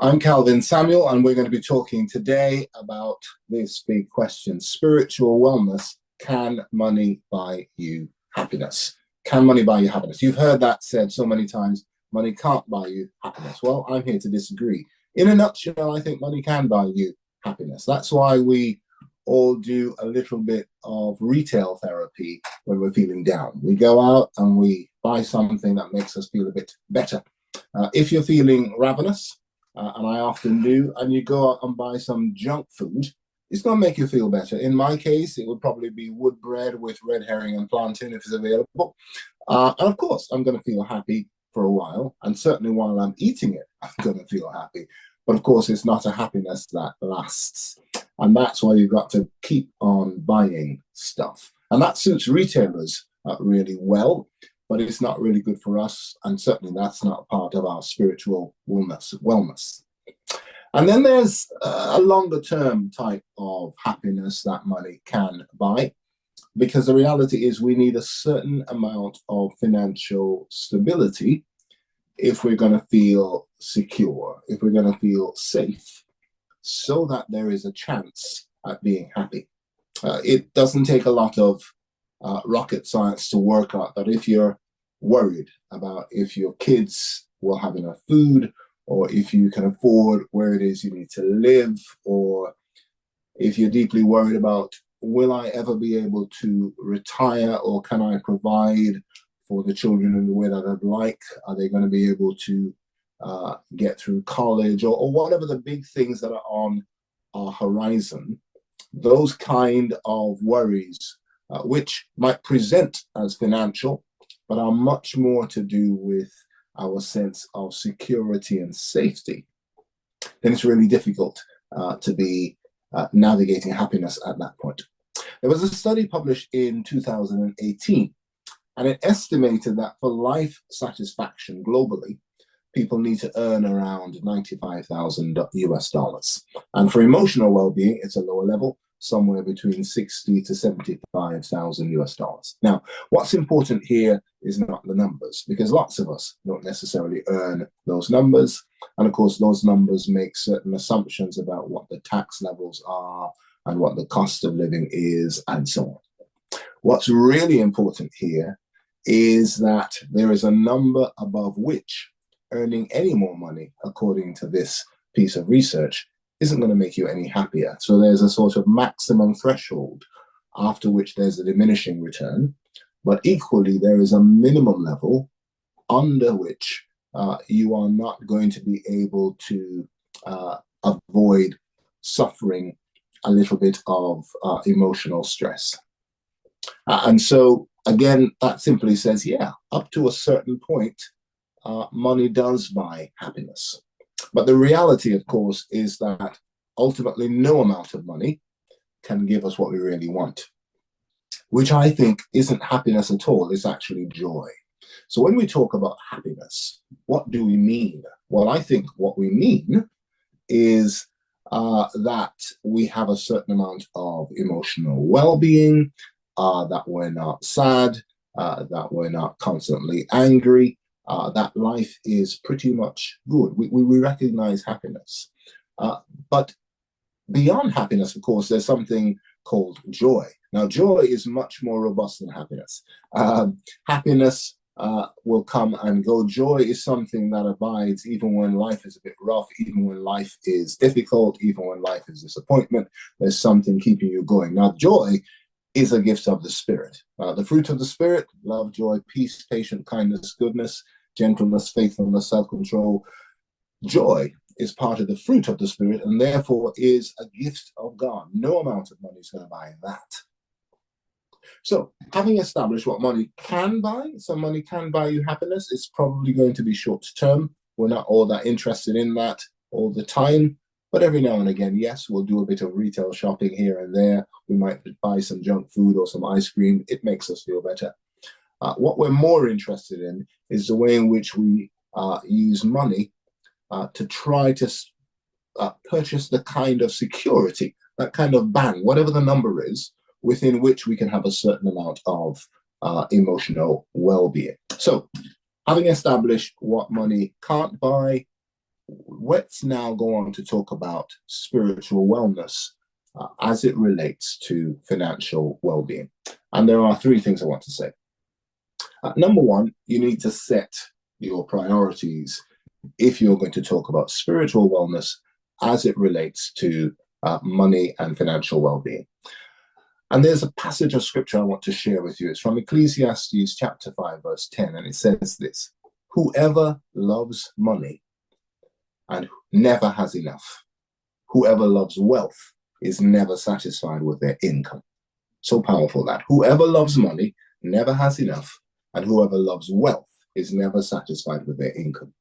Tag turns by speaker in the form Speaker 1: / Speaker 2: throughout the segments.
Speaker 1: I'm Calvin Samuel, and we're going to be talking today about this big question: spiritual wellness. Can money buy you happiness? Can money buy you happiness? You've heard that said so many times: money can't buy you happiness. Well, I'm here to disagree. In a nutshell, I think money can buy you happiness. That's why we all do a little bit of retail therapy when we're feeling down. We go out and we buy something that makes us feel a bit better. If you're feeling ravenous, and I often do, and you go out and buy some junk food, it's going to make you feel better. In my case, it would probably be wood bread with red herring and plantain if it's available. And of course, I'm going to feel happy for a while, and certainly while I'm eating it, I'm going to feel happy. But of course, it's not a happiness that lasts. And that's why you've got to keep on buying stuff. And that suits retailers really well, but it's not really good for us. And certainly that's not part of our spiritual wellness. And then there's a longer term type of happiness that money can buy, because the reality is we need a certain amount of financial stability if we're going to feel secure, if we're going to feel safe, so that there is a chance at being happy. It doesn't take a lot of rocket science to work out that if you're worried about if your kids will have enough food, or if you can afford where it is you need to live, or if you're deeply worried about will I ever be able to retire, or can I provide for the children in the way that I'd like? Are they going to be able to get through college, or whatever the big things that are on our horizon? Those kind of worries, which might present as financial, but are much more to do with our sense of security and safety, then it's really difficult to be navigating happiness at that point. There was a study published in 2018, and it estimated that for life satisfaction globally, people need to earn around 95,000 US dollars. And for emotional well-being, it's a lower level, somewhere between 60 to 75,000 US dollars. Now, what's important here is not the numbers, because lots of us don't necessarily earn those numbers. And of course, those numbers make certain assumptions about what the tax levels are and what the cost of living is, and so on. What's really important here is that there is a number above which earning any more money, according to this piece of research, isn't going to make you any happier. So there's a sort of maximum threshold after which there's a diminishing return, but equally there is a minimum level under which you are not going to be able to avoid suffering a little bit of emotional stress. And so again, that simply says, yeah, up to a certain point, money does buy happiness. But the reality, of course, is that ultimately no amount of money can give us what we really want, which I think isn't happiness at all. It's actually joy. So when we talk about happiness, what do we mean? Well, I think what we mean is that we have a certain amount of emotional well-being, that we're not sad, that we're not constantly angry, that life is pretty much good. We recognize happiness. But beyond happiness, of course, there's something called joy. Now, joy is much more robust than happiness. Happiness will come and go. Joy is something that abides even when life is a bit rough, even when life is difficult, even when life is disappointment. There's something keeping you going. Now, joy is a gift of the Spirit. The fruit of the Spirit: love, joy, peace, patience, kindness, goodness, gentleness, faithfulness, self-control. Joy is part of the fruit of the Spirit, and therefore is a gift of God. No amount of money is going to buy that. So, having established what money can buy, so money can buy you happiness, it's probably going to be short term. We're not all that interested in that all the time. But every now and again, yes, we'll do a bit of retail shopping here and there. We might buy some junk food or some ice cream. It makes us feel better. What we're more interested in is the way in which we use money to try to purchase the kind of security, that kind of bang, whatever the number is, within which we can have a certain amount of emotional well-being. So, having established what money can't buy, let's now go on to talk about spiritual wellness as it relates to financial well-being. And there are three things I want to say. Number one, you need to set your priorities if you're going to talk about spiritual wellness as it relates to money and financial well-being. And there's a passage of scripture I want to share with you. It's from Ecclesiastes chapter 5, verse 10, and it says this: whoever loves money and never has enough, whoever loves wealth is never satisfied with their income. So powerful that whoever loves money never has enough, and whoever loves wealth is never satisfied with their income.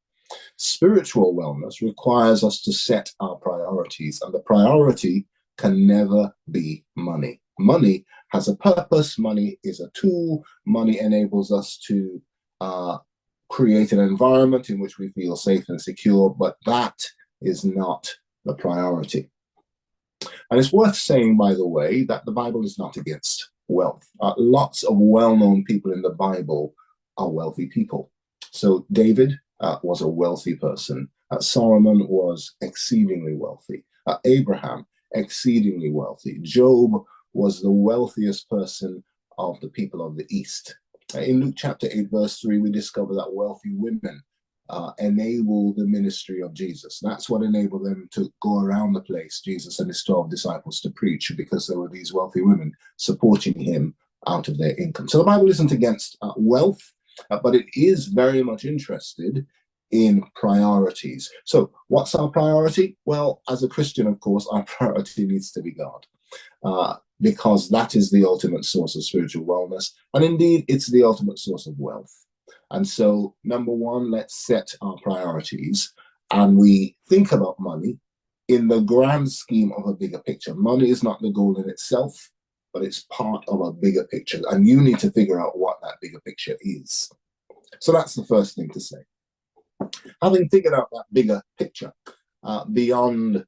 Speaker 1: Spiritual wellness requires us to set our priorities, and the priority can never be money. Money has a purpose. Money is a tool. Money enables us to create an environment in which we feel safe and secure, but that is not the priority. And it's worth saying, by the way, that the Bible is not against wealth. Lots of well-known people in the Bible are wealthy people. So David was a wealthy person. Solomon was exceedingly wealthy. Abraham, exceedingly wealthy. Job was the wealthiest person of the people of the East. In Luke chapter 8, verse 3, we discover that wealthy women enable the ministry of Jesus. That's what enabled them to go around the place, Jesus and his 12 disciples, to preach, because there were these wealthy women supporting him out of their income. So the Bible isn't against wealth, but it is very much interested in priorities. So what's our priority? Well, as a Christian, of course, our priority needs to be God. Because that is the ultimate source of spiritual wellness. And indeed, it's the ultimate source of wealth. And so, number one, let's set our priorities. And we think about money in the grand scheme of a bigger picture. Money is not the goal in itself, but it's part of a bigger picture. And you need to figure out what that bigger picture is. So that's the first thing to say. Having figured out that bigger picture beyond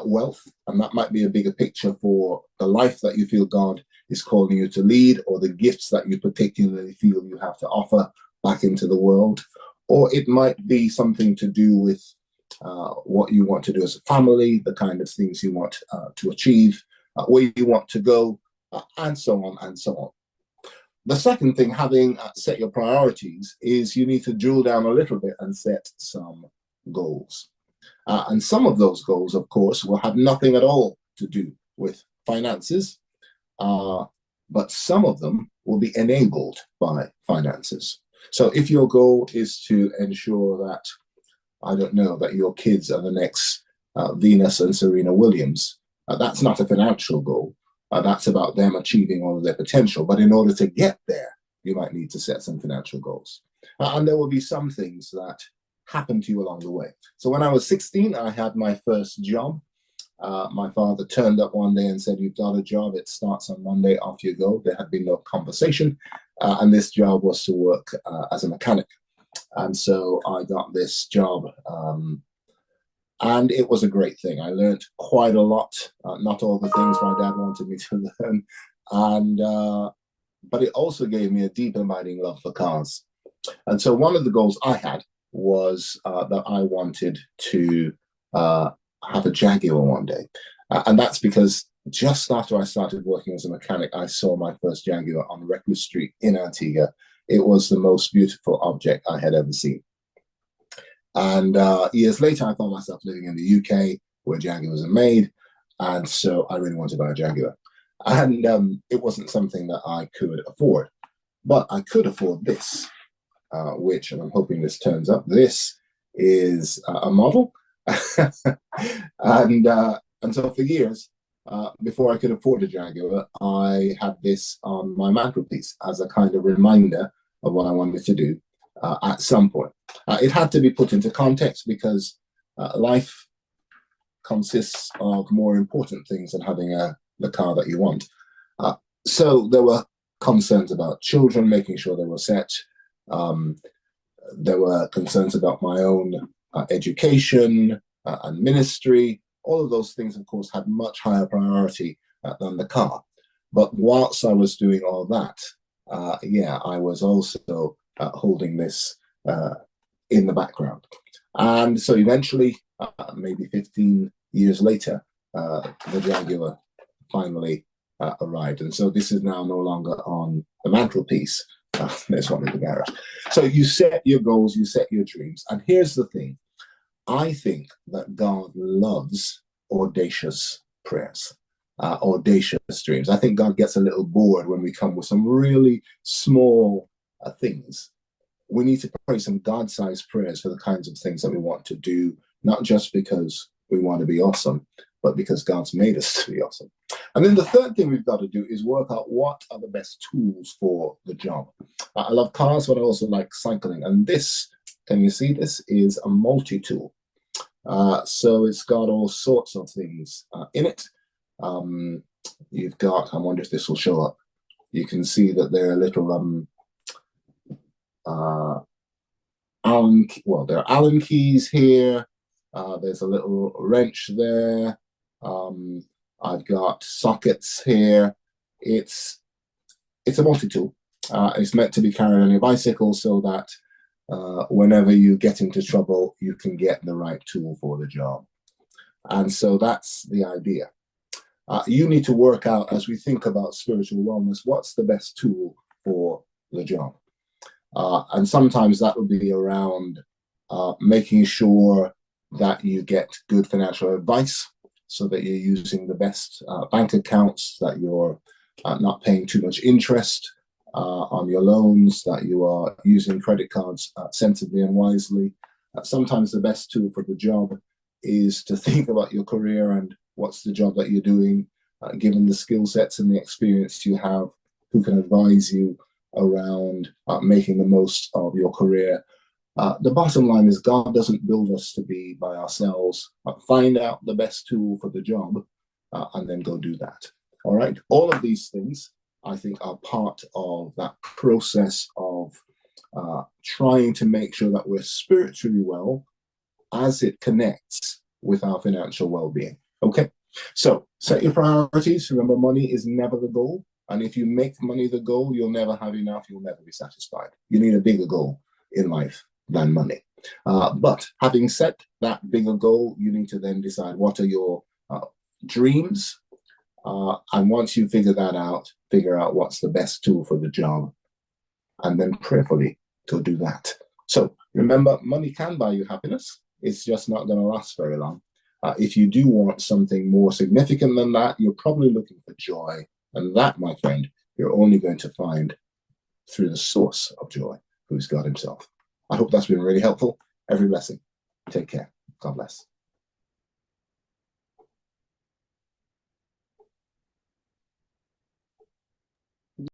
Speaker 1: wealth, and that might be a bigger picture for the life that you feel God is calling you to lead, or the gifts that you particularly feel you have to offer back into the world, or it might be something to do with what you want to do as a family, the kind of things you want to achieve, where you want to go, and so on and so on. The second thing, having set your priorities, is you need to drill down a little bit and set some goals. And some of those goals, of course, will have nothing at all to do with finances, but some of them will be enabled by finances. So if your goal is to ensure that, I don't know, that your kids are the next Venus and Serena Williams, that's not a financial goal. That's about them achieving all of their potential. But in order to get there, you might need to set some financial goals. And there will be some things that happen to you along the way. So when I was 16, I had my first job. My father turned up one day and said, "You've got a job. It starts on Monday. Off you go." There had been no conversation. And this job was to work as a mechanic. And so I got this job. And it was a great thing. I learned quite a lot, not all the things my dad wanted me to learn. And but it also gave me a deep abiding love for cars. And so one of the goals I had was that I wanted to have a Jaguar one day. And that's because just after I started working as a mechanic, I saw my first Jaguar on Recluse Street in Antigua. It was the most beautiful object I had ever seen. And years later, I found myself living in the UK where Jaguars are made. And so I really wanted to buy a Jaguar. And it wasn't something that I could afford. But I could afford this, which, and I'm hoping this turns up, this is a model. And so for years, before I could afford a Jaguar, I had this on my mantelpiece as a kind of reminder of what I wanted to do at some point. It had to be put into context because life consists of more important things than having the car that you want. So there were concerns about children, making sure they were set. There were concerns about my own education and ministry. All of those things, of course, had much higher priority than the car. But whilst I was doing all that, I was also holding this in the background. And so eventually, maybe 15 years later, the Jaguar finally arrived. And so this is now no longer on the mantelpiece. There's one in the garage. So you set your goals, you set your dreams. And here's the thing. I think that God loves audacious prayers, audacious dreams. I think God gets a little bored when we come with some really small things. We need to pray some God-sized prayers for the kinds of things that we want to do, not just because we want to be awesome, but because God's made us to be awesome. And then the third thing we've got to do is work out what are the best tools for the job. I love cars, but I also like cycling. And this, can you see this, is a multi-tool. So it's got all sorts of things in it. You've got, I wonder if this will show up. You can see that there are little there are Allen keys here. There's a little wrench there. I've got sockets here. It's a multi-tool. It's meant to be carried on your bicycle so that whenever you get into trouble, you can get the right tool for the job. And so that's the idea. You need to work out, as we think about spiritual wellness, what's the best tool for the job? And sometimes that will be around making sure that you get good financial advice so that you're using the best bank accounts, that you're not paying too much interest on your loans, that you are using credit cards sensibly and wisely. Sometimes the best tool for the job is to think about your career and what's the job that you're doing, given the skill sets and the experience you have, who can advise you around making the most of your career. The bottom line is God doesn't build us to be by ourselves. Find out the best tool for the job and then go do that. All right. All of these things, I think, are part of that process of trying to make sure that we're spiritually well as it connects with our financial well-being. Okay. So set your priorities. Remember, money is never the goal. And if you make money the goal, you'll never have enough. You'll never be satisfied. You need a bigger goal in life than money. But having set that bigger goal, you need to then decide what are your dreams. And once you figure that out, figure out what's the best tool for the job. And then prayerfully go do that. So remember, money can buy you happiness. It's just not going to last very long. If you do want something more significant than that, you're probably looking for joy. And that, my friend, you're only going to find through the source of joy, who's God himself. I hope that's been really helpful. Every blessing. Take care. God bless.